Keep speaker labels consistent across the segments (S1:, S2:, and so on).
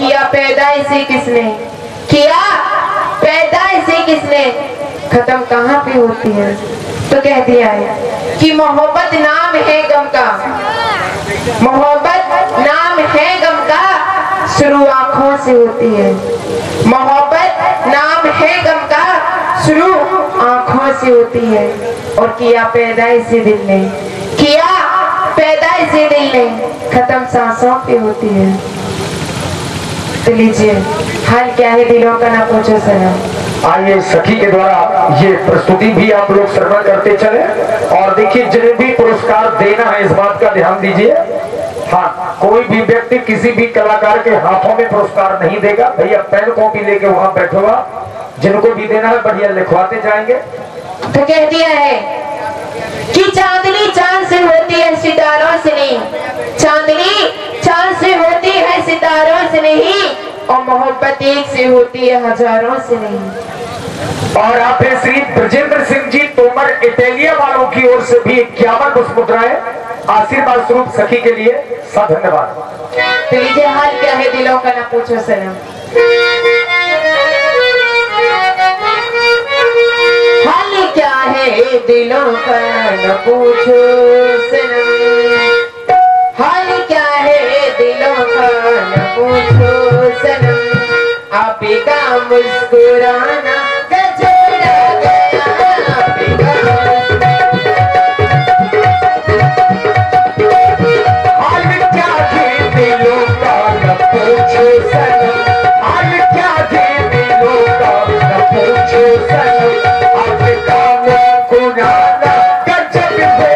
S1: किया पैदा इसे किसने, किया पैदा इसे किसने, खत्म कहाँ पे होती है। तो कह दिया है कि मोहब्बत नाम है गम का, मोहब्बत नाम है गम का, शुरू आंखों से होती है। मोहब्बत नाम है गम का, शुरू आंखों से होती है। और किया पैदा इसे दिल ने, किया पैदा इसे दिल ने, खत्म सांसों पे होती है। तो लीजिए हाल क्या है दिलों का ना पूछो सनम।
S2: आइए सखी के द्वारा ये प्रस्तुति भी आप लोग श्रवण करते चले। और देखिए जिन्हें भी पुरस्कार देना है इस बात का ध्यान दीजिए। हाँ, कोई भी व्यक्ति किसी भी कलाकार के हाथों में पुरस्कार नहीं देगा। भैया पेन कॉपी लेके वहां बैठोगा, जिनको भी देना है बढ़िया लिखवाते जाएंगे।
S1: तो कह दिया है कि चांदनी चांद से होती है सितारों से नहीं, चांदनी चांद से होती है सितारों से नहीं, और मोहब्बत एक से होती है हजारों से नहीं।
S2: और आप श्री ब्रजेंद्र सिंह जी तोमर इटालिया वालों की ओर से भी 51 पुष्पमुद्राएं आशीर्वाद स्वरूप सखी के लिए धन्यवाद।
S1: तो लीजिए हाल क्या है दिलों का ना पूछो सनम। हाल क्या है दिलों का न पूछो सनम, हाल क्या है दिलों का न पूछो सनम, आप का मुस्कुराना गजब लग गया, आपका
S2: हाल क्या है दिलों का न पूछो सनम, हाल क्या है दिलों का न पूछो सनम, आपका मुस्कुराना गजब हो गया।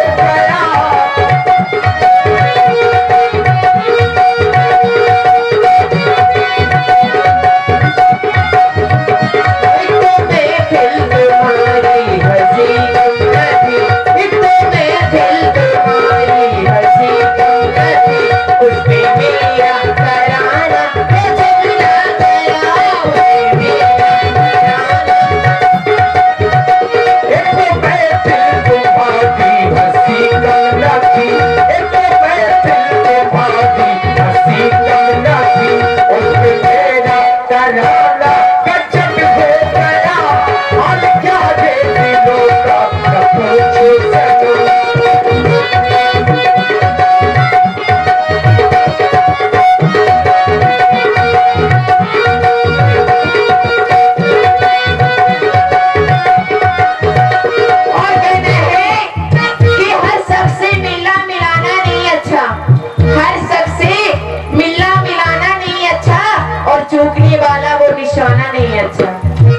S1: चूकने वाला वो निशाना नहीं अच्छा,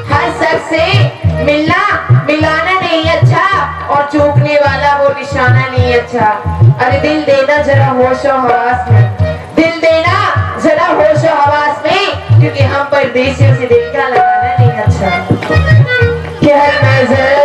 S1: हर शख्स से मिलना मिलाना नहीं अच्छा, और चूकने वाला वो निशाना नहीं अच्छा। अरे दिल देना जरा होशो हवास में, दिल देना जरा होशो हवास में, क्योंकि हम परदेशियों से दिल का लगाना नहीं अच्छा। कि हर नजर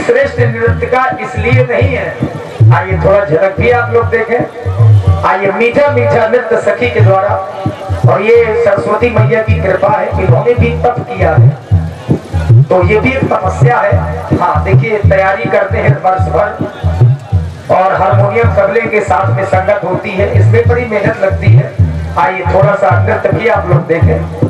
S2: श्रेष्ठ नृत्यिका इसलिए नहीं है। आइए थोड़ा झलक भी आप लोग देखें। आइए मीठा मीठा नृत्य सखी के द्वारा, और ये सरस्वती मैया की कृपा है कि उन्होंने भी तप किया है, तो ये भी एक तपस्या है। हाँ देखिए तैयारी करते हैं वर्ष भर, और हारमोनियम तबले के साथ में संगत होती है, इसमें बड़ी मेहनत लगती है। आइए थोड़ा सा नृत्य भी आप लोग देखें।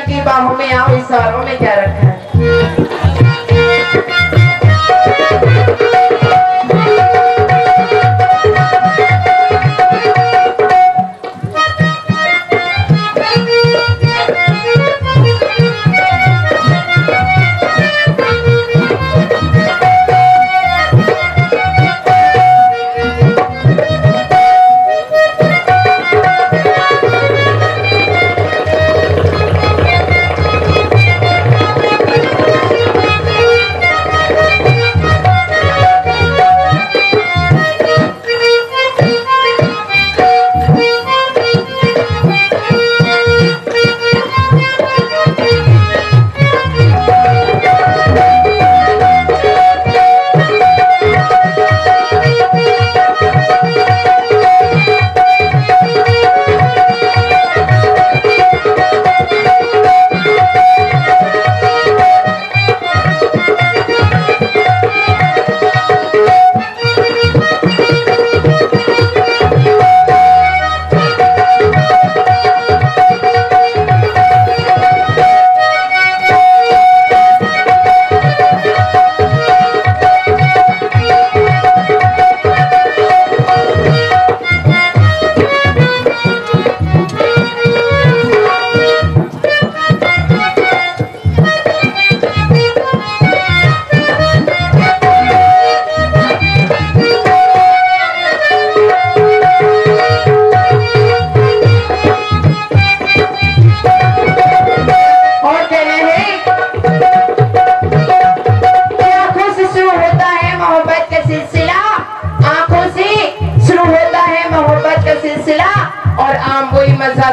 S1: की बाहों में आओ, इशारों में क्या रखा है।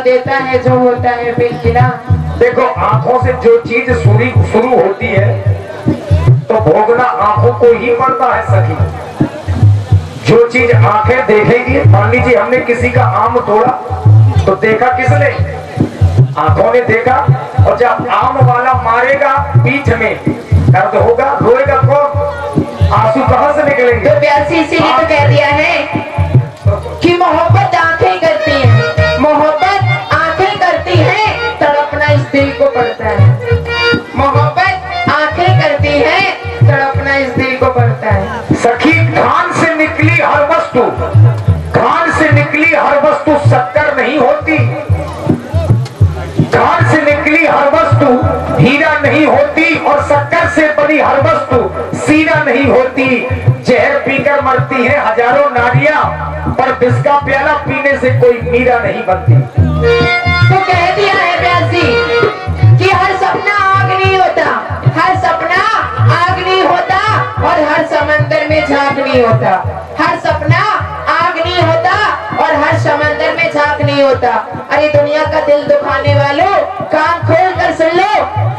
S1: देता है जो होता है बिलकिला।
S2: देखो, आंखों से जो चीज शुरू होती है तो भोगना आंखों को ही पड़ता है सखी। जो चीज आंखें देखेंगी, मान लीजिए हमने किसी का आम तोड़ा तो देखा किसने? आंखों ने देखा। और जब आम वाला मारेगा पीठ में दर्द होगा, रोएगा कौन? आंसू कहां से निकलेंगे?
S1: तो प्यासी इसीलिए तो कह दिया है कि मोहब्बत आंखें करती है, मोहब्बत आंखें करती है, तड़पना इस दिल को पड़ता है। मोहब्बत आंखें करती है, तड़पना इस दिल को पड़ता है।
S2: सखी, कान से निकली हर वस्तु, कान से निकली हर वस्तु शक्कर नहीं होती। कान से निकली हर वस्तु हीरा नहीं होती, और शक्कर से बनी हर वस्तु सीना नहीं होती। जहर पीकर मरती है हजारों नारियां, पर विष का प्याला पीने से कोई मीरा नहीं बनती।
S1: तो कह दिया है प्यासी कि हर सपना आग नहीं होता, हर सपना आग नहीं होता, और हर समंदर में झांक नहीं होता। हर सपना आग नहीं होता और हर समंदर में झांक नहीं होता। अरे दुनिया का दिल दुखाने वालों, कान खोल कर सुन लो,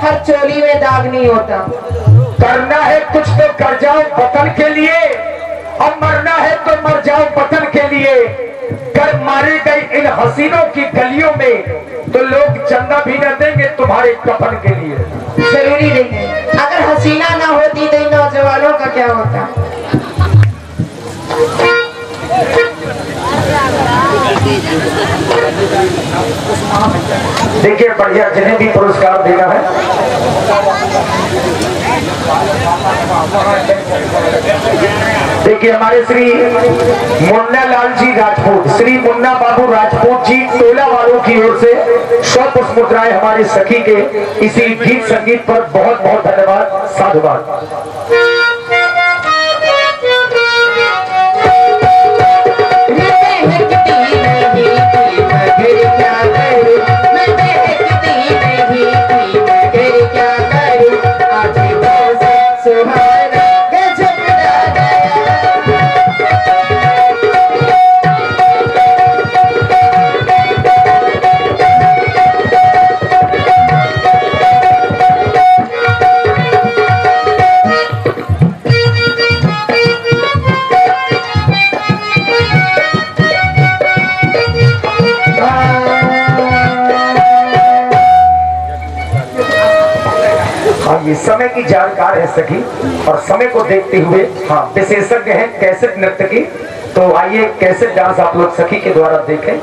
S1: हर चोली में दाग नहीं होता।
S2: करना है कुछ तो कर जाओ वतन के लिए, और मरना है तो मर जाओ वतन के लिए। कर मारे गए इन हसीनों की गलियों में तो लोग चंदा भी न देंगे तुम्हारे कफन के लिए।
S1: जरूरी नहीं, अगर हसीना ना होती तो इन नौजवानों का क्या होता।
S2: देखिए, बढ़िया जिन्हें भी पुरस्कार देना है। देखिए, हमारे श्री मुन्ना लाल जी राजपूत, श्री मुन्ना बाबू राजपूत जी टोला वालों की ओर से 100 पुष्प मुद्राएं हमारी सखी के इसी गीत संगीत पर बहुत बहुत धन्यवाद, साधुवाद। ये समय की जानकार है सखी, और समय को देखते हुए हाँ विशेषज्ञ हैं कैसेट नृत्य की। तो आइए कैसेट डांस आप लोग सखी के द्वारा देखें।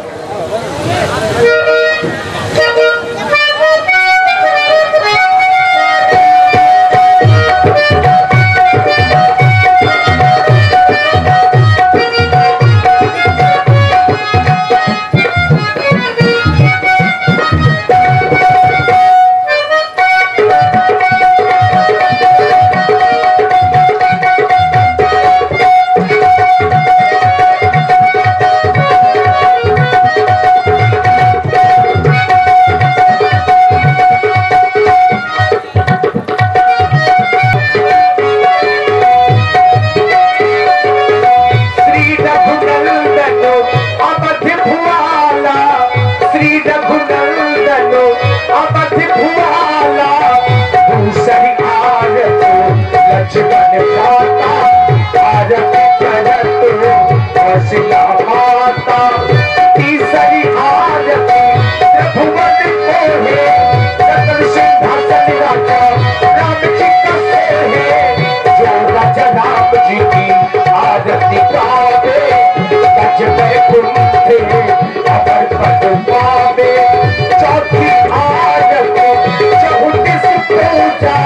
S2: कुछ बन पाता आरती करत हौसला माता तीसरी आरती प्रभुवन को है सकल सिंहासन राजा राम जी का है जो राजा राम जी की आरती गावे गज में कुंठे अगर पद पावे चौथी आरती चौतीस पूजा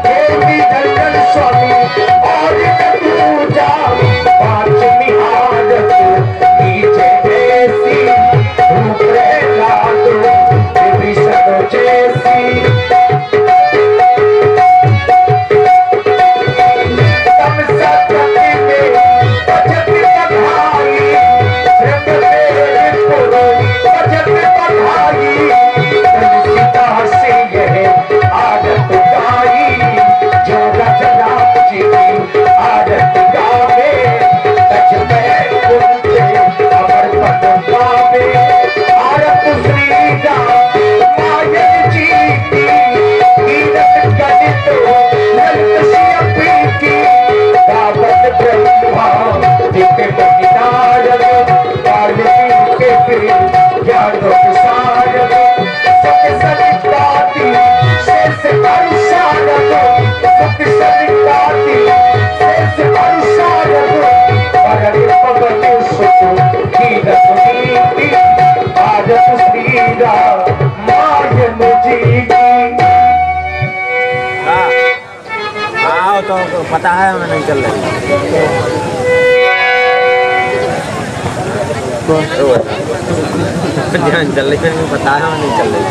S2: देवी दर्शन स्वामी और पूजा पांचवी आरती नीचे देसी ऊपरे लाडो देवी सरो जैसी
S3: तो पता है हमें नहीं चल रही ध्यान चल रही है पता है हमें नहीं चल रही।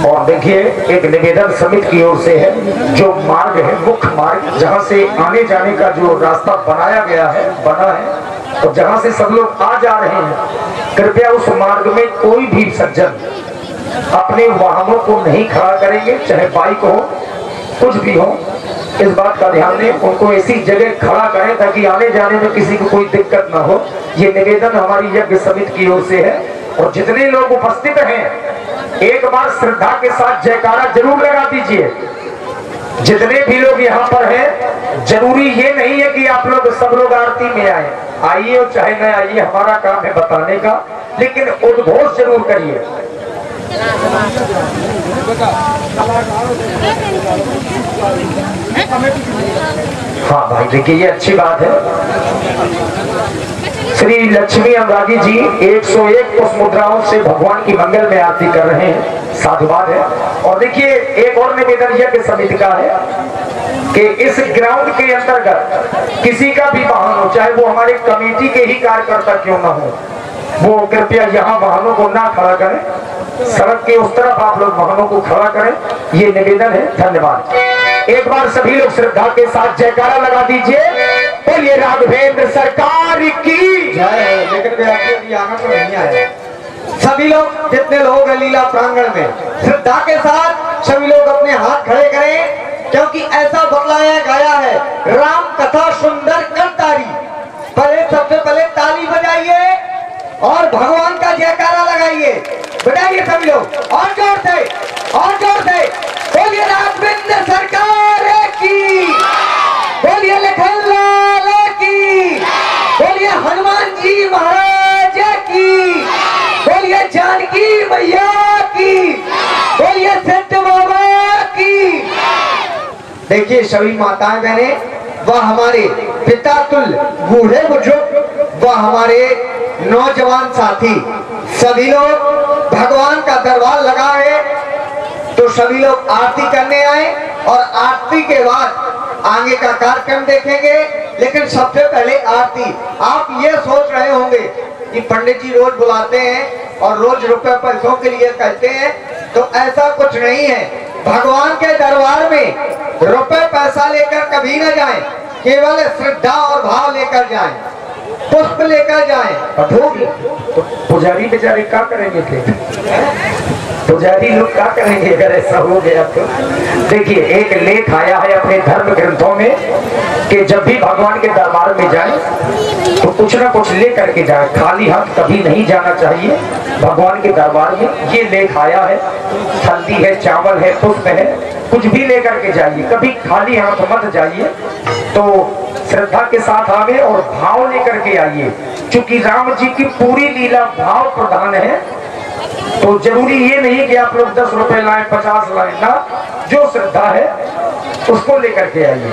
S2: और देखिए एक निवेदन समिति की ओर से है जो मार्ग है मुख्य मार्ग जहां से आने जाने का जो रास्ता बनाया गया है बना है और जहां से सब लोग आ जा रहे हैं कृपया उस मार्ग में कोई भी सज्जन अपने वाहनों को नहीं खड़ा करेंगे चाहे बाइक हो कुछ भी हो इस बात का ध्यान दें उनको ऐसी जगह खड़ा करें ताकि आने जाने में किसी को कोई दिक्कत ना हो। ये निवेदन हमारी यज्ञ समिति की ओर से है और जितने लोग उपस्थित हैं एक बार श्रद्धा के साथ जयकारा जरूर लगा दीजिए। जितने भी लोग यहाँ पर हैं जरूरी ये नहीं है कि आप लोग सब लोग आरती में आइए और चाहे न आइए हमारा काम है बताने का लेकिन उद्घोष जरूर करिए। हाँ भाई देखिए ये अच्छी बात है। श्री लक्ष्मी अनुरागी जी 101 पुष्प मुद्राओं से भगवान की मंगल में आरती कर रहे हैं साधुवाद है। और देखिए एक और निवेदन यज्ञ समिति का है कि इस ग्राउंड के अंतर्गत किसी का भी वाहन हो चाहे वो हमारे कमेटी के ही कार्यकर्ता क्यों ना हो वो कृपया यहाँ वाहनों को ना खड़ा करें सड़क के उस तरफ आप लोग वाहनों को खड़ा करें ये निवेदन है। धन्यवाद। एक बार सभी लोग श्रद्धा के साथ जयकारा लगा दीजिए बोलिए राघवेंद्र सरकार की जय।
S4: लेकिन आना तो नहीं आया। सभी लोग जितने लोग हैं लीला प्रांगण में श्रद्धा के साथ सभी लोग अपने हाथ खड़े करें क्योंकि ऐसा बतलाया गया है राम कथा सुंदर करतारी। पहले सबसे पहले ताली बजाइए और भगवान का जयकारा लगाइए बजाइए सभी लोग और जोर से बोलिए राघवेंद्र सरकार की बोलिए लखन लाल की बोलिए हनुमान जी महाराज की बोलिए जानकी मैया की बोलिए सिद्ध बाबा की। देखिए सभी माताएं बहने वह हमारे पिता तुल बूढ़े बुजुर्ग वह हमारे नौजवान साथी सभी लोग भगवान का दरबार लगा है तो सभी लोग आरती करने आए और आरती के बाद आगे का कार्यक्रम देखेंगे। लेकिन सबसे पहले आरती आप ये सोच रहे होंगे कि पंडित जी रोज बुलाते हैं और रोज रुपए पैसों के लिए कहते हैं तो ऐसा कुछ नहीं है। भगवान के दरबार में रुपए पैसा लेकर कभी न जाएं केवल श्रद्धा और भाव लेकर जाएं पुष्प लेकर जाएं।
S2: तो पुजारी बेचारे क्या करेंगे थे पुजारी लोग क्या करेंगे अगर ऐसा हो गया तो? देखिए, एक लेख आया है अपने धर्म ग्रंथों में कि जब भी भगवान के दरबार में जाए तो कुछ ना कुछ ले करके जाए, खाली हाथ कभी नहीं जाना चाहिए भगवान के दरबार में। ये लेख आया है, हल्दी है, चावल है, पुष्प है, कुछ भी लेकर के जाइए, कभी खाली हाथ मत जाइए। तो श्रद्धा के साथ आगे और भाव लेकर के आइए, क्योंकि राम जी की पूरी लीला भाव प्रधान है। तो जरूरी ये नहीं कि आप लोग 10 रुपए लाएं, 50 लाएं ना, जो श्रद्धा है उसको लेकर के आइए।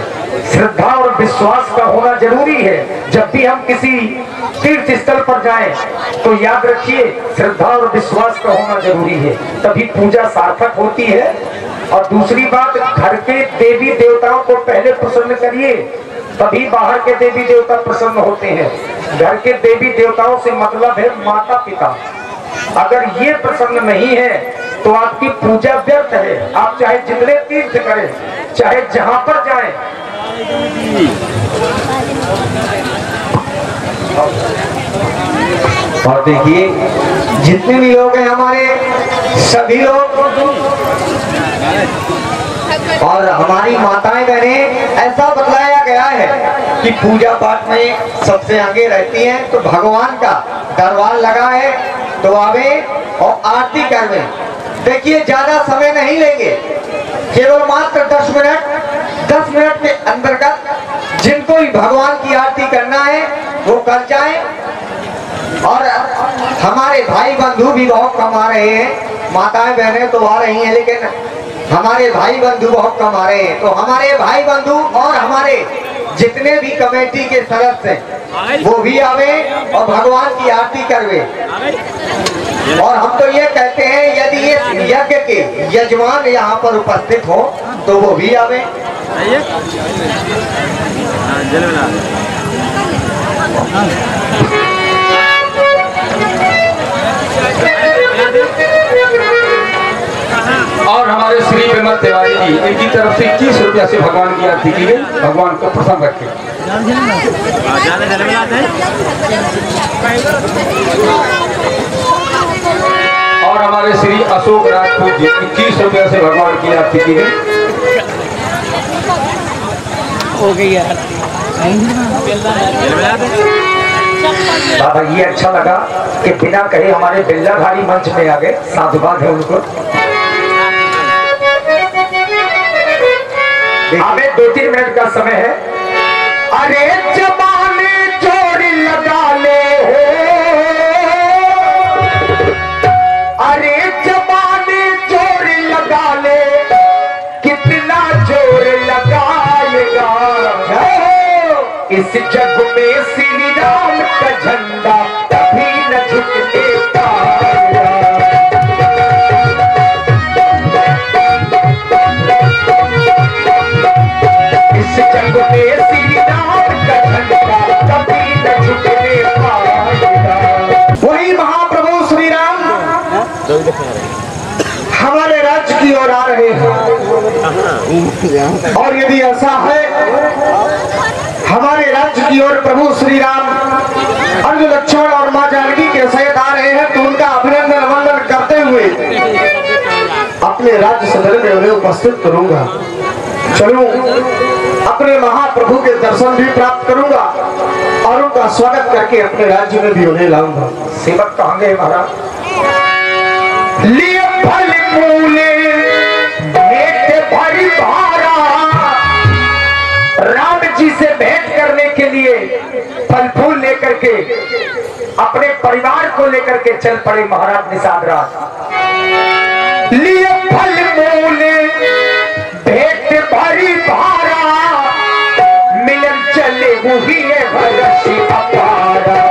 S2: श्रद्धा और विश्वास का होना जरूरी है। जब भी हम किसी तीर्थ स्थल पर जाएं तो याद रखिए श्रद्धा और विश्वास का होना जरूरी है, तभी पूजा सार्थक होती है। और दूसरी बात, घर के देवी देवताओं को पहले प्रसन्न करिए, तभी बाहर के देवी देवता प्रसन्न होते हैं। घर के देवी देवताओं से मतलब है माता पिता। अगर ये प्रसन्न नहीं है तो आपकी पूजा व्यर्थ है। आप चाहे जितने तीर्थ करें, चाहे जहां पर जाएं।
S4: और देखिए, जितने भी लोग हैं हमारे, सभी लोग और हमारी माताएं बहनें, ऐसा बतलाया गया है कि पूजा पाठ में सबसे आगे रहती हैं। तो भगवान का दरबार लगा है तो आवे और आरती करवे। देखिए, ज्यादा समय नहीं लेंगे, केवल मात्र 10 मिनट के अंतर्गत जिनको भी भगवान की आरती करना है वो कर जाएं। और हमारे भाई बंधु भी बहुत कम आ रहे हैं, माताएं बहनें तो आ रही हैं लेकिन हमारे भाई बंधु बहुत कम आ रहे हैं। तो हमारे भाई बंधु और हमारे जितने भी कमेटी के सदस्य हैं वो भी आवे और भगवान की आरती करवे। और हम तो ये कहते हैं, यदि ये यज्ञ के यजमान यहाँ पर उपस्थित हो तो वो भी आवे।
S5: और हमारे श्री विमल तिवारी जी, इनकी तरफ से 21 रुपया से भगवान की आरती की गई। भगवान को प्रसन्न रखे। और हमारे श्री अशोक राजपूत जी, 21 रुपया से भगवान की आरती की गई।
S3: हो गई यार।
S2: बाबा, ये अच्छा लगा कि बिना कहे हमारे बिल्लाधारी मंच में आ गए, साधुवाद है उनको। हमें 2-3 मिनट का समय है। अरे जबाने जोड़ी लगा ले हो, अरे जबाने जोड़ी लगा ले, कितना जोर लगाएगा इस जग में श्री राम का झंडा कभी न झुकने पाएगा। इस जग में श्री राम का झंडा कभी न झुकने पाएगा।
S4: वही महाप्रभु श्री राम हमारे राज्य की ओर आ रहे हैं। और यदि ऐसा है, हमारे राज्य की ओर प्रभु श्री राम अर्जुन, लक्ष्मण और मां जानकी के सहित आ रहे हैं, तो उनका अभिनंदन वंदन करते हुए अपने राज्य सदन में उन्हें उपस्थित करूंगा। चलूं, अपने महाप्रभु के दर्शन भी प्राप्त करूंगा और उनका स्वागत करके अपने राज्य में भी उन्हें लाऊंगा।
S2: सेवक कहाँ गए महाराज?
S4: लिए फल मूले भेंट भरी भारा,
S2: राम जी से भेंट करने के लिए फल फूल लेकर के अपने परिवार को लेकर के चल पड़े महाराज निषाद राज।
S4: लिए फल मूले भेंट भरी भारा,
S2: मिलन चले वही है भरसी अपारा।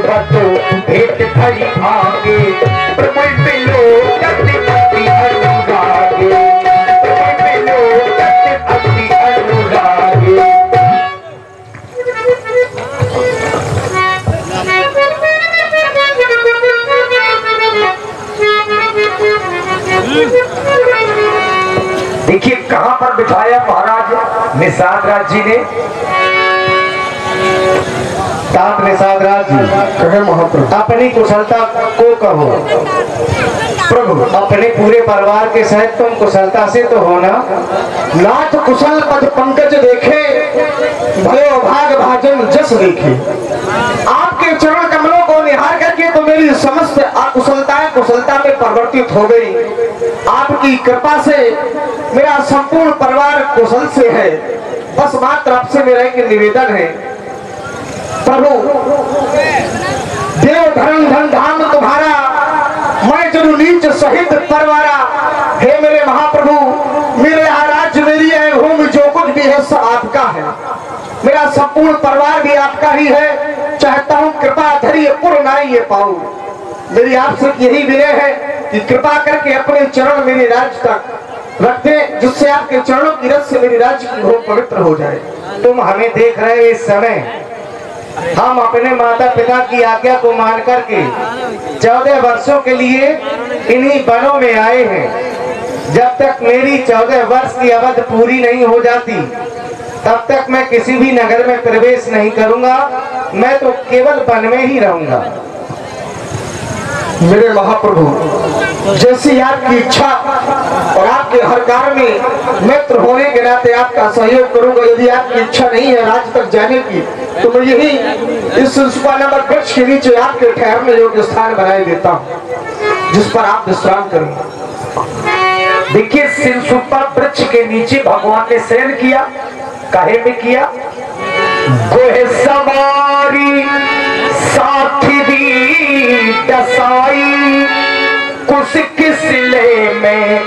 S4: बतो भेंट भरी आगे, प्रमल पिलो कति अति अनुरागे, प्रमल पिलो कति अति अनुरागे।
S2: निषाद राज जी ने
S4: तात निषाद राज जी कहे महाप्रभु
S2: अपनी कुशलता को कहो।
S4: प्रभु
S2: अपने पूरे परिवार के सहित तुम कुशलता से तो हो ना।
S4: नाथ कुशल पद पंकज देखे भयो भाग भाजन जस देखे। आपके चरण कमलों को निहार करके तो मेरी समस्त अकुशलताएं कुशलता में परिवर्तित हो गई। आपकी कृपा से मेरा संपूर्ण परिवार कुशल से है। बस मात्र आपसे मेरा एक निवेदन है प्रभु, देव धर्म धन धाम तुम्हारा, मैं जरूर नीच सहित परवारा। हे मेरे महाप्रभु, मेरे यहाँ राज्य मेरी है, भूमि जो कुछ भी है सब आपका है। मेरा संपूर्ण परिवार भी आपका ही है। चाहता हूँ कृपा धरी पूर्ण नाई ये पाऊं। मेरी आपसे यही विनय है कि कृपा करके अपने चरण मेरे राज्य तक रख दे, जिससे आपके चरणों की रस से मेरी राज्य की भूमि पवित्र हो जाए।
S2: तुम हमें देख रहे इस समय हम अपने माता पिता की आज्ञा को मान करके 14 वर्षों के लिए इन्हीं वनों में आए हैं। जब तक मेरी 14 वर्ष की अवधि पूरी नहीं हो जाती तब तक मैं किसी भी नगर में प्रवेश नहीं करूंगा। मैं तो केवल वन में ही रहूंगा।
S4: मेरे महाप्रभु, जैसी आपकी इच्छा और आपके हर कार्य में मित्र होने के नाते आपका सहयोग करूंगा। यदि आपकी इच्छा नहीं है राज्य तक जाने की तो मैं यही इस नंबर वृक्ष के नीचे आपके ठहरने योग्य स्थान बनाए देता हूँ, जिस पर आप विश्राम करेंगे।
S2: देखिए, सिंसुपा वृक्ष के नीचे भगवान ने शयन किया। काहे में किया? गोहे सवारी साथी दसाई, कुछ किसले में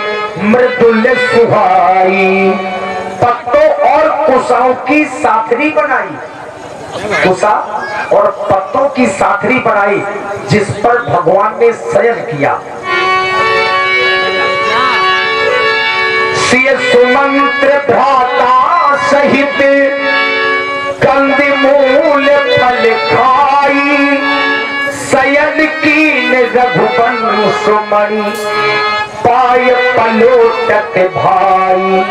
S2: मृदुल सुहाई। पत्तों और कुशाओं की साथरी बनाई, कुशा और पत्तों की साथरी बनाई, जिस पर भगवान ने शयन किया। सिय सुमंत्र भ्राता सहित कंद मूल फल खाई, शयन कीन रघुवन सुमणि पाय पलोटक भाई।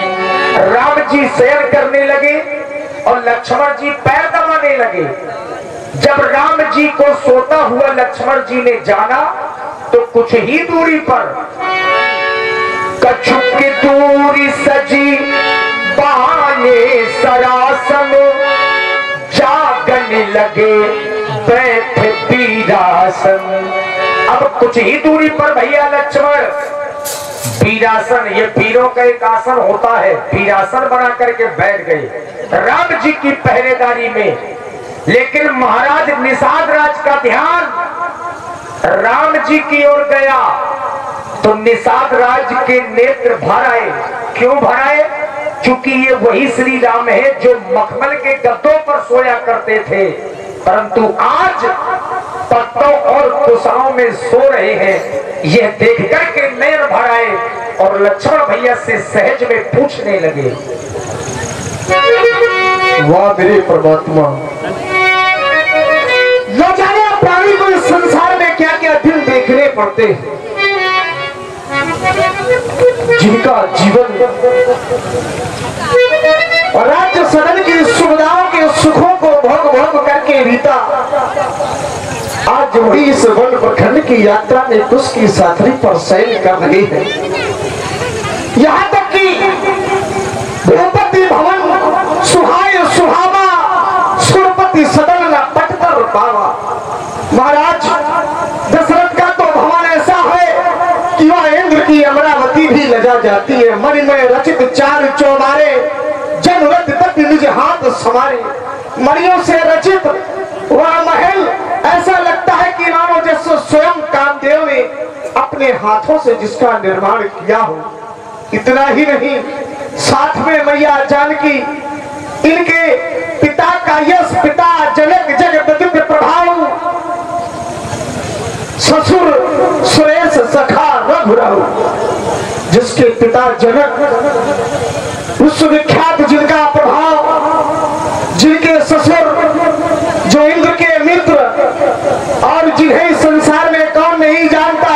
S2: राम जी शयन करने लगे और लक्ष्मण जी पैर दबाने लगे। जब राम जी को सोता हुआ लक्ष्मण जी ने जाना तो कुछ ही दूरी पर कछु की दूरी सजी बहाने सरासन, जागने लगे बैठ वीरासन। अब कुछ ही दूरी पर भैया लक्ष्मण वीरासन, ये वीरों का एक आसन होता है, वीरासन बना करके बैठ गए राम जी की पहरेदारी में। लेकिन महाराज निषाद राज का ध्यान राम जी की ओर गया तो निषाद राज के नेत्र भर आए। क्यों भर आए? क्योंकि ये वही श्री राम है जो मखमल के गद्दों पर सोया करते थे, परंतु आज पत्तों और कुशाओं में सो रहे हैं। यह देख करके नयन भर आए और लक्ष्मण भैया से सहज में पूछने लगे,
S4: वाह मेरे परमात्मा, न जाने प्राणी को इस संसार में क्या क्या दिन देखने पड़ते हैं, जिनका जीवन और राज्य सदन की सुविधाओं के सुखों को भोग भोग करके बीता। आज वही इस वन प्रखंड की यात्रा में कुश की साथरी पर शयन कर रहे हैं। यहाँ तक कि भूपति भवन सुहाय सुहावा, सुरपति सदन न पटकर पावा। महाराज दशरथ का तो भवन ऐसा है कि वह इंद्र की अमरावती भी लजा जाती है। मन में रचित चार चौबारे, जन रथ पति निज हाथ समारे। मणियों से रचित वह महल ऐसा लगता है कि मानो जैसे स्वयं कामदेव ने अपने हाथों से जिसका निर्माण किया हो। इतना ही नहीं, साथ में मैया जानकी, इनके पिता का यश, पिता जनक जगत प्रभाव, ससुर सुरेश सखा रघुराव, जिसके पिता जनक विश्वविख्यात जिनका प्रभाव, जिनके ससुर जो इंद्र के मित्र, और जिन्हें संसार में कौन नहीं जानता,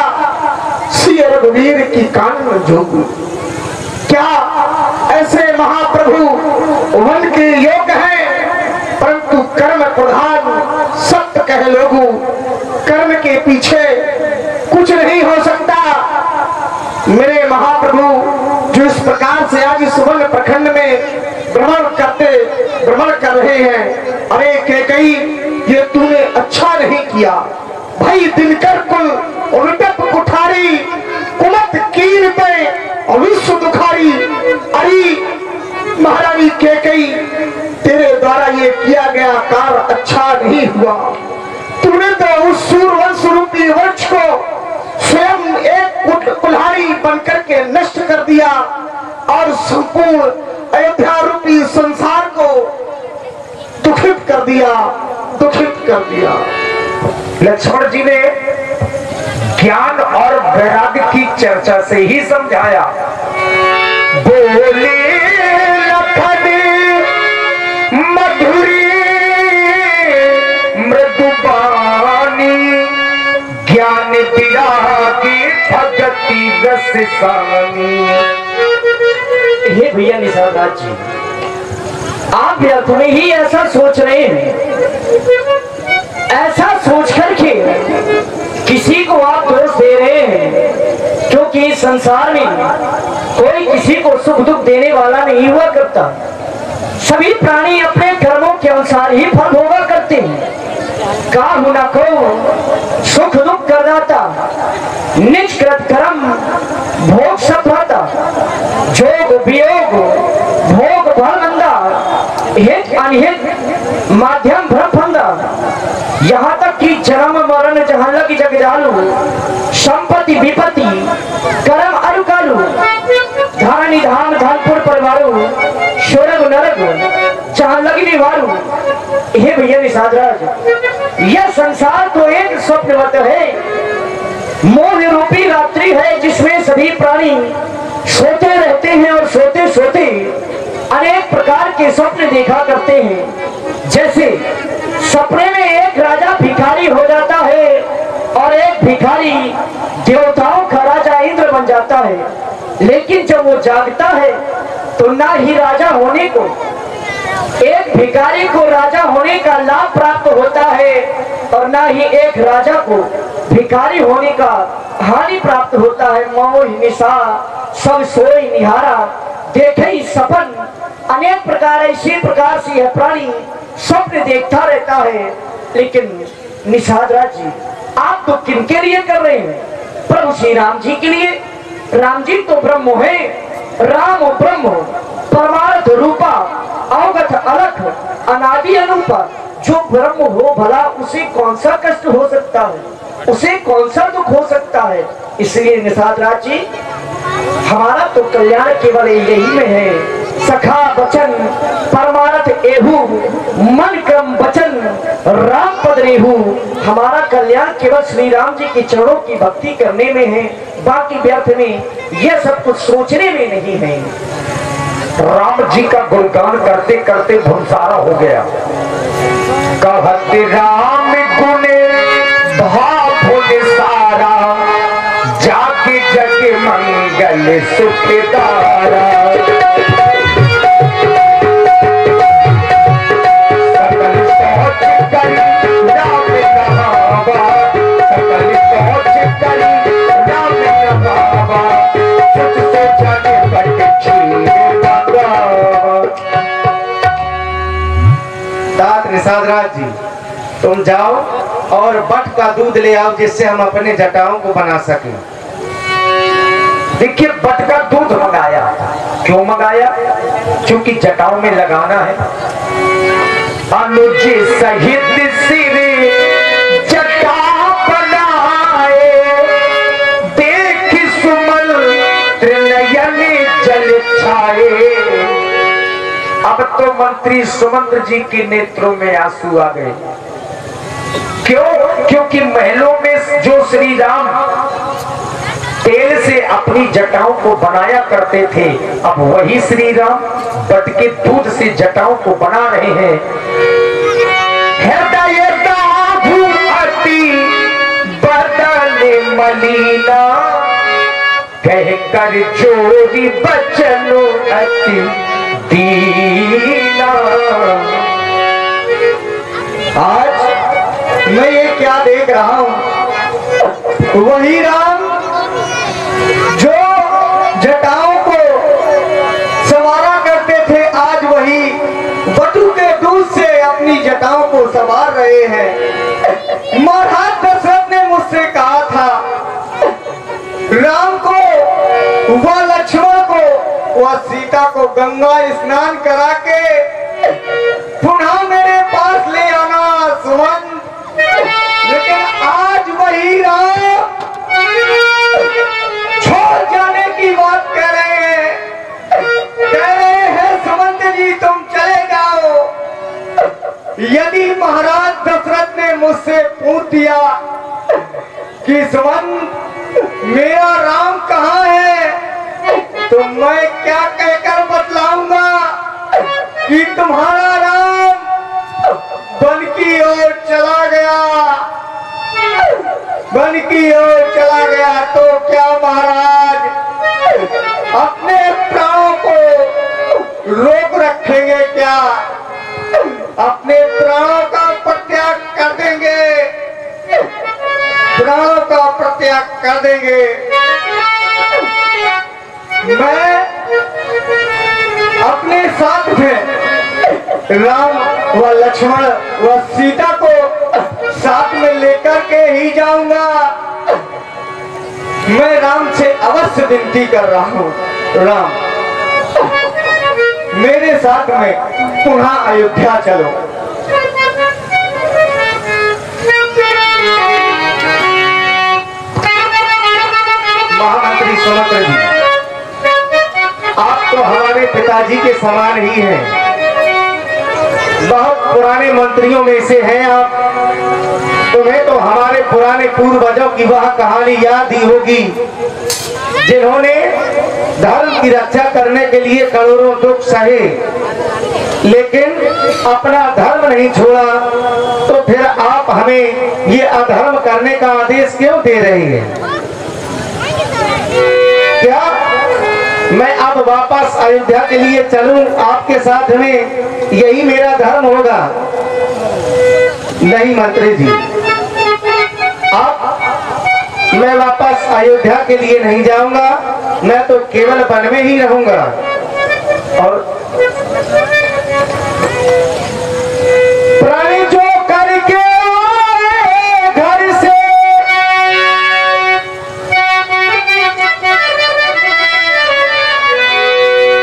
S4: श्री रघुवीर की कान में जोगू। क्या ऐसे महाप्रभु
S2: के योग्य हैं, परंतु कर्म प्रधान सत्य कह लोगों, कर्म के पीछे कुछ नहीं हो सकता। मेरे महाप्रभु जो इस प्रकार से आज सुवर्ण प्रखंड में भ्रमण कर रहे हैं, अरे कैकई ये तूने अच्छा नहीं किया भाई। दिनकर कुल विपत कुठारी, कुमत कीन पे विश्व दुखारी। अरे महारानी कैकई, तेरे द्वारा ये किया गया कार्य अच्छा नहीं हुआ। तूने तो उस सूर्यवंश रूपी वृक्ष को स्वयं एक कुल्हाड़ी बनकर के नष्ट कर दिया और संपूर्ण अयोध्या रूपी संसार को दुखित कर दिया, दुखित कर दिया। लक्ष्मण जी ने ज्ञान और वैराग्य की चर्चा से ही समझाया। बोले लखन मधुरी मृदुबानी, ज्ञान विरागी भगति रस सानी।
S6: हे भैया निषाद राज जी, आप व्यर्थ में ही ऐसा सोच रहे हैं। ऐसा सोच करके किसी को आप दोष दे रहे हैं, क्योंकि इस संसार में कोई किसी को सुख दुख देने वाला नहीं हुआ करता। सभी प्राणी अपने कर्मों के अनुसार ही फल भोगा करते हैं। काहू न को सुख दुख करदाता, निज कृत कर्म भोग सफलता। जोग वियोग भोग फल मंदा, हित अनहित माध्यम भ्रम फंदा। यहाँ तक कि जन्म मरण जहाँ लग जग जालू, संपत्ति विपत्ति कर्म अनुकालू। धानी धाम धानपुर परिवारू, स्वर्ग नरक जहाँ लग निवारू। हे भैया निषाद राज, यह संसार तो एक स्वप्नवत है, मोह रूपी रात्रि है, जिसमें सभी प्राणी सोते रहते हैं और सोते सोते अनेक प्रकार के स्वप्न देखा करते हैं। जैसे सपने में एक राजा भिखारी हो जाता है और एक भिखारी देवताओं का राजा इंद्र बन जाता है। लेकिन जब वो जागता है तो ना ही राजा होने को, एक भिखारी को राजा होने का लाभ प्राप्त होता है और ना ही एक राजा को भिखारी होने का हानि प्राप्त होता है। मोह निशा सब सोई निहारा, देखे ही सपन। अनेक प्रकार इसी प्रकार से यह प्राणी स्वप्न देखता रहता है। लेकिन निषाद राज जी, आप तो किनके लिए कर रहे हैं? प्रभु श्री राम जी के लिए। राम जी तो ब्रह्म है, राम ब्रह्म परमार्थ रूपा, अवगत अलख अनादि अनुपा। जो ब्रह्म हो भला उसे कौन सा कष्ट हो सकता है, उसे कौन सा दुख हो सकता है। इसलिए निषाद राज जी, हमारा तो कल्याण केवल यही में है। सखा वचन परमार्थ एहू, मन क्रम वचन राम पद रेहू। हमारा कल्याण केवल श्री राम जी के चरणों की भक्ति करने में है, बाकी व्यर्थ में यह सब कुछ सोचने में नहीं है।
S2: राम जी का गुणगान करते करते भंसारा हो गया। कहत राम गुण भाव सारा, जाके जग मंगल सुखदारा। सकल सोच कर राम नहावा, सकल सोच कर राम नहावा। सच सोचने बट
S4: तात निषाद राज जी, तुम जाओ और बट का दूध ले आओ, जिससे हम अपने जटाओं को बना सकें।
S2: देखिए, बट का दूध मंगाया। क्यों मंगाया? क्योंकि जटाओं में लगाना है। अनुज सहित सिर जटा बनाए, देख सुमल त्रिनयन जल छाए। अब तो मंत्री सुमंत्र जी के नेत्रों में आंसू आ गए। क्यों? क्योंकि महलों में जो श्री राम तेल से अपनी जटाओं को बनाया करते थे, अब वही श्री राम बट के दूध से जटाओं को बना रहे हैं। हृदय अति बदन मलीना, कह कर जोरी बचनो अति
S4: दीना। आज मैं ये क्या देख रहा हूं, वही राम जो जटाओं को संवारा करते थे, आज वही बटू के दूध से अपनी जटाओं को संवार रहे हैं। महाराज दशरथ ने मुझसे कहा था राम को व लक्ष्मण को व सीता को गंगा स्नान करा के पुनः मेरे पास ले आना सुमन। लेकिन आज वही राम छोड़ जाने की बात कह रहे हैं सुमंत जी तुम चले जाओ। यदि महाराज दशरथ ने मुझसे पूछ दिया कि सुमंत मेरा राम कहाँ है, तो मैं क्या कहकर बतलाऊंगा कि तुम्हारा राम वन की ओर चला गया, वन की ओर चला गया। तो क्या महाराज अपने प्राणों को रोक रखेंगे क्या, अपने प्राणों का परित्याग कर देंगे, प्राणों का परित्याग कर देंगे। मैं अपने साथ में राम व लक्ष्मण व सीता को साथ में लेकर के ही जाऊंगा। मैं राम से अवश्य विनती कर रहा हूं, राम मेरे साथ में पुनः अयोध्या चलो। महामंत्री सुमंत्र जी, आप तो हमारे पिताजी के समान ही हैं, बहुत पुराने मंत्रियों में से हैं आप। तुम्हें तो हमारे पुराने पूर्वजों की वह कहानी याद ही होगी जिन्होंने धर्म की रक्षा करने के लिए करोड़ों दुख सहे, लेकिन अपना धर्म नहीं छोड़ा। तो फिर आप हमें ये अधर्म करने का आदेश क्यों दे रहे हैं? क्या मैं अब वापस अयोध्या के लिए चलूं आपके साथ में, यही मेरा धर्म होगा? नहीं मंत्री जी, अब मैं वापस अयोध्या के लिए नहीं जाऊंगा, मैं तो केवल वन में ही रहूंगा। और प्राणी जो करके आए घर से,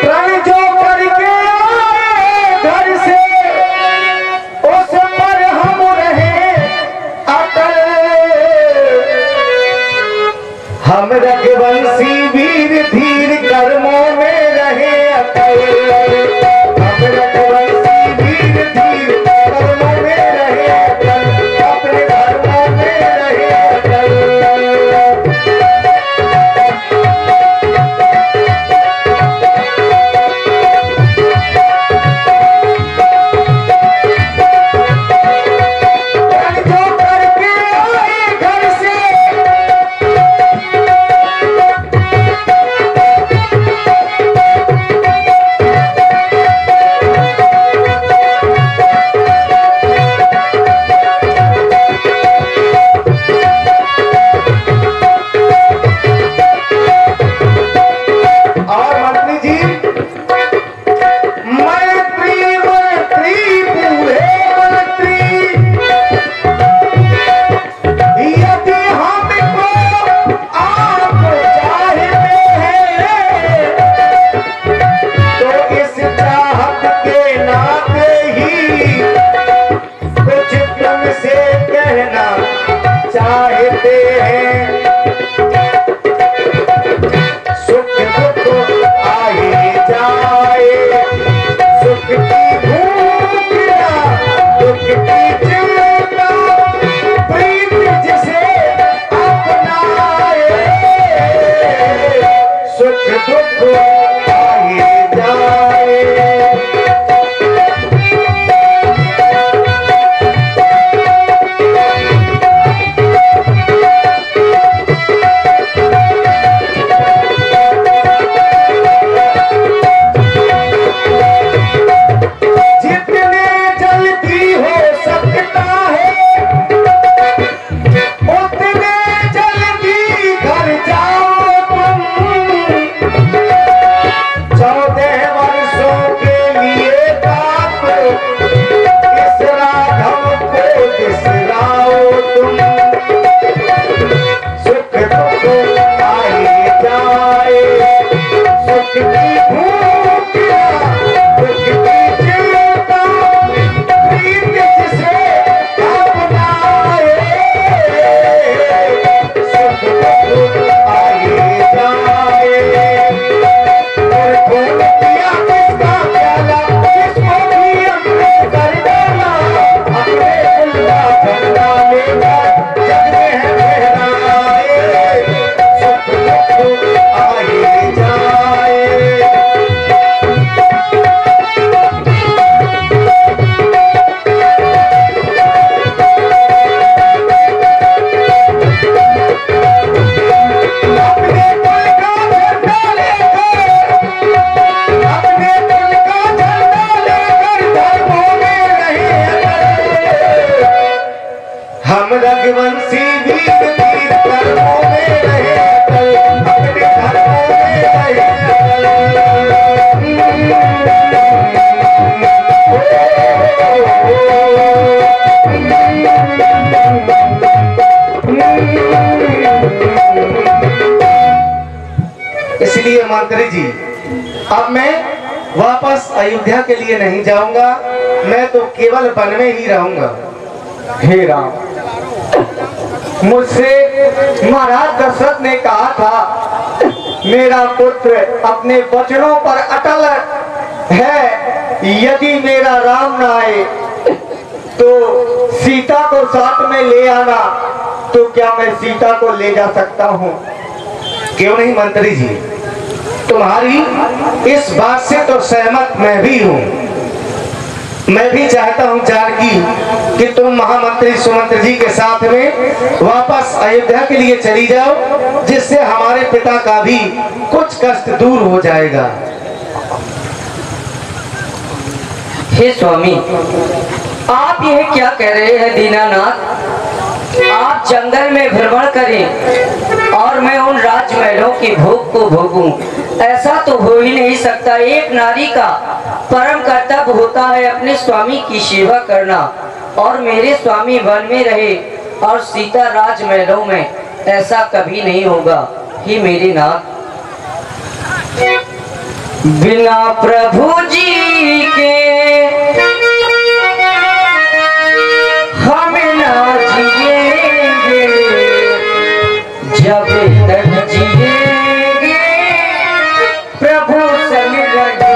S4: प्राणी जो करके आए घर से, उस पर हम रहे अटल। हम रघुवंशी वीर धीर कर्मों में रहे अटल। हम रघुवंशी वीर धीर कर्मों में रहे अटल, अपने धर्मों में रहे अटल। जो करके आए घर से हम रघुवंशी वीर वीर कर्मों में रहे अटल, अपने धर्मों में रहे अटल। इसलिए मंत्री जी, अब मैं वापस अयोध्या के लिए नहीं जाऊंगा, मैं तो केवल वन में ही रहूंगा।
S2: हे राम,
S4: मुझसे महाराज दशरथ ने कहा था मेरा पुत्र अपने वचनों पर अटल है, यदि मेरा राम ना आए तो सीता को साथ में ले आना। तो क्या मैं सीता को ले जा सकता हूँ? क्यों नहीं मंत्री जी, तुम्हारी इस बात से तो सहमत मैं भी हूँ। मैं भी चाहता हूँ जानकी कि तुम महामंत्री सुमंत्र जी के साथ में वापस अयोध्या के लिए चली जाओ, जिससे हमारे पिता का भी कुछ कष्ट दूर हो जाएगा।
S6: हे स्वामी, आप यह क्या कह रहे हैं दीनानाथ? आप जंगल में भ्रमण करें और मैं उन राजमहलों की भोग को भोगूं, ऐसा तो हो ही नहीं सकता। एक नारी का परम कर्तव्य होता है अपने स्वामी की सेवा करना, और मेरे स्वामी वन में रहे और सीता राजमहलों में, ऐसा कभी नहीं होगा। ही मेरे नाथ, बिना प्रभु जी के हम ना जिएंगे, जब तक जिएंगे प्रभु संग रहेंगे।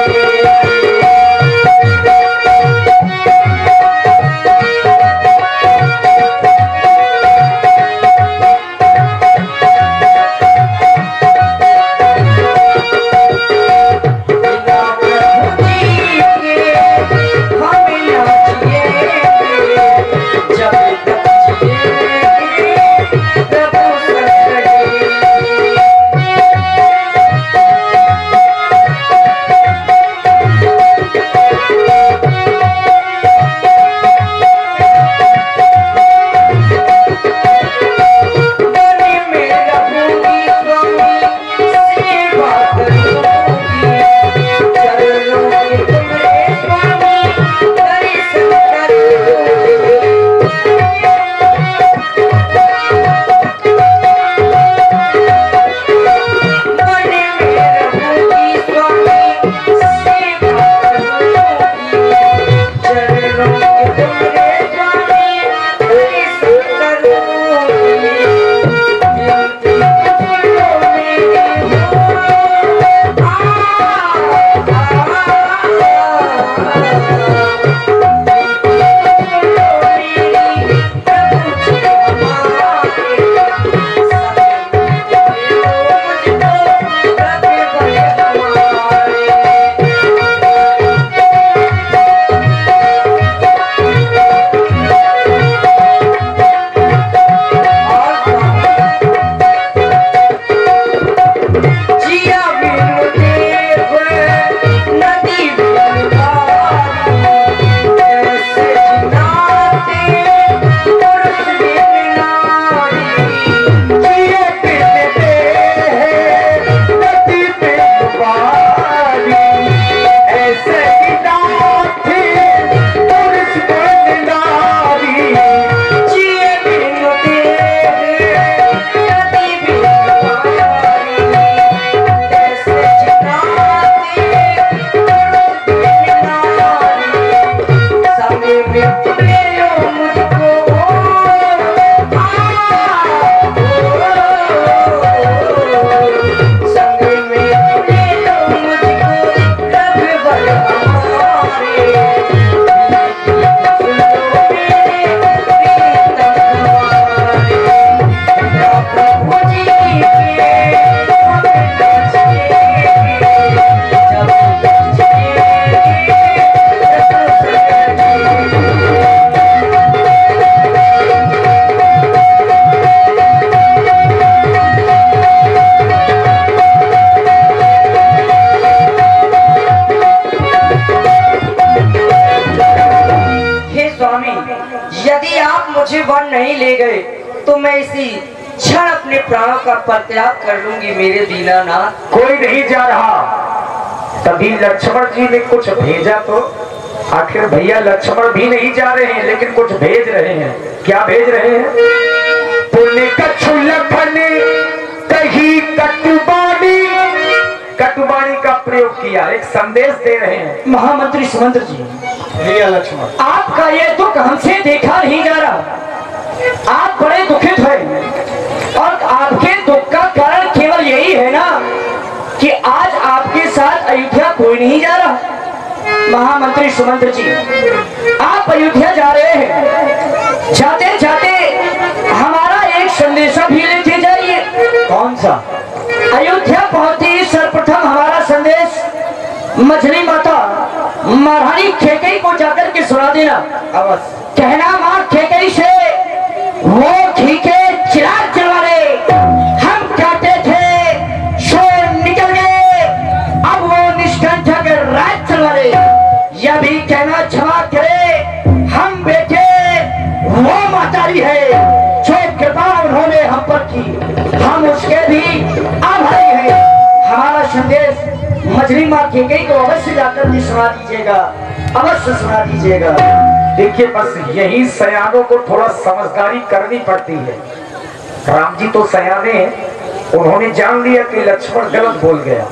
S6: स्वामी, यदि आप मुझे वन नहीं ले गए तो मैं इसी क्षण अपने प्राणों का परित्याग कर लूंगी मेरे दीनानाथ।
S2: कोई नहीं जा रहा। तभी लक्ष्मण जी ने कुछ भेजा, तो आखिर भैया लक्ष्मण भी नहीं जा रहे हैं लेकिन कुछ भेज रहे हैं। क्या भेज रहे हैं? पुण्य कछु लखन कही कटुबानी, कटुबानी का प्रयोग किया, एक संदेश दे रहे हैं।
S6: महामंत्री सुमंत्र जी,
S4: भैया लक्ष्मण,
S6: आपका ये दुख हमसे देखा नहीं जा रहा। आप बड़े दुखित हैं और आपके दुख का कारण केवल यही है ना कि आज आपके साथ अयोध्या कोई नहीं जा रहा। महामंत्री सुमंत्र जी, आप अयोध्या जा रहे हैं, जाते जाते हमारा एक संदेशा भी लेके जाइए।
S4: कौन सा?
S6: अयोध्या पहुंचते ही सर्वप्रथम हमारा संदेश मछली माता महारानी केकई को जाकर के सुना देना।
S4: अवश्य।
S6: कहना माँ केकई से वो घी के चिराग जलवाने हम कहते थे सो निकल गए, अब वो निष्कंठक राज चलवाने। यह भी कहना क्षमा करे, हम बेटे वो मातारी है जो कृपा उन्होंने हम पर की, हम उसके भी आभारी हैं। हमारा संदेश मछली माँ केकई को अवश्य जाकर के सुना दीजिएगा, अवश्य सुना दीजिएगा।
S2: देखिए, बस यही सयानों को थोड़ा समझदारी करनी पड़ती है। राम जी तो सयाने हैं, उन्होंने जान लिया कि लक्ष्मण गलत बोल गया।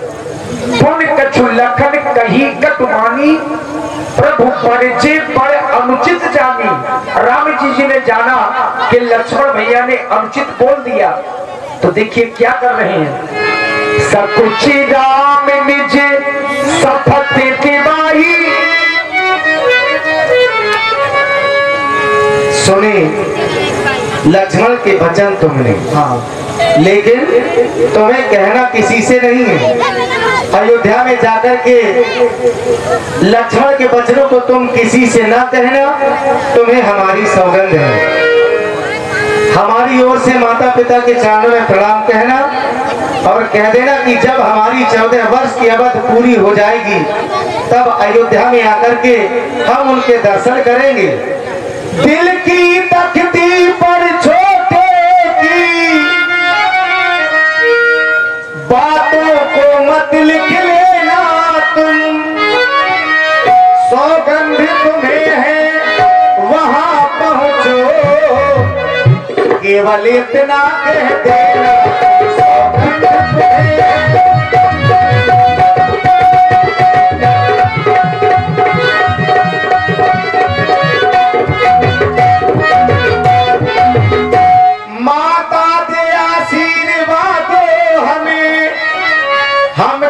S2: पुण्य कछु लखन कही कटुमानी, प्रभु परिचय पर अनुचित जानी। राम जी ने जाना कि लक्ष्मण भैया ने अनुचित बोल दिया, तो देखिए क्या कर रहे हैं। सकुचि राम निज सपथ दिवाई,
S4: सुने लक्ष्मण के वचन तुमने, हाँ, लेकिन तुम्हें कहना किसी से नहीं है। अयोध्या में जाकर के लक्ष्मण के वचनों को तुम किसी से ना कहना, तुम्हें हमारी सौगंध है। हमारी ओर से माता पिता के चरणों में प्रणाम कहना और कह देना कि जब हमारी 14 वर्ष की अवधि पूरी हो जाएगी तब अयोध्या में आकर के हम उनके दर्शन करेंगे। दिल की तख्ती पर छोटे की बातों को मत लिख लेना तुम, सौगंध तुम्हें है वहां पहुंचो, केवल इतना कह देना सौगंध तुम्हें है।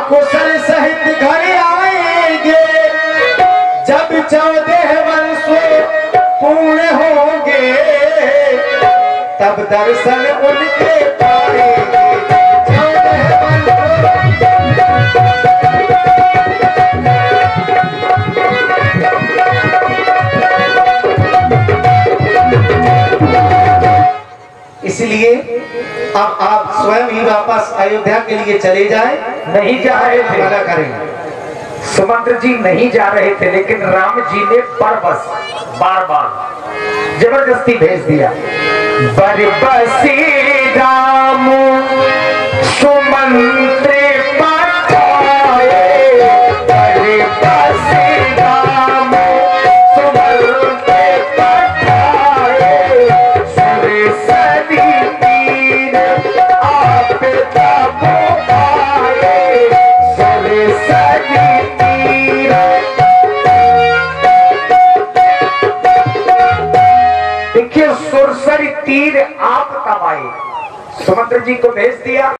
S4: कुशल सहित घर आएंगे, जब 14 वर्षों पूर्ण होंगे, तब दर्शन उनके पाएंगे। 14 इसलिए अब आप स्वयं ही वापस अयोध्या के लिए चले जाएं।
S2: नहीं जा रहे थे,
S4: मना करेंगे।
S2: सुमंत्र जी नहीं जा रहे थे, लेकिन राम जी ने बरबस बार बार जबरदस्ती भेज दिया। बरबसी राम सुमंत्र पठाए, बरबसी राम सुमंत्र पठाए, सुर सदी तीर आप तब आए, सुर सदी तीर। देखिए, सुरसरी तीर आप तब आए। सुमंत्र जी को भेज दिया।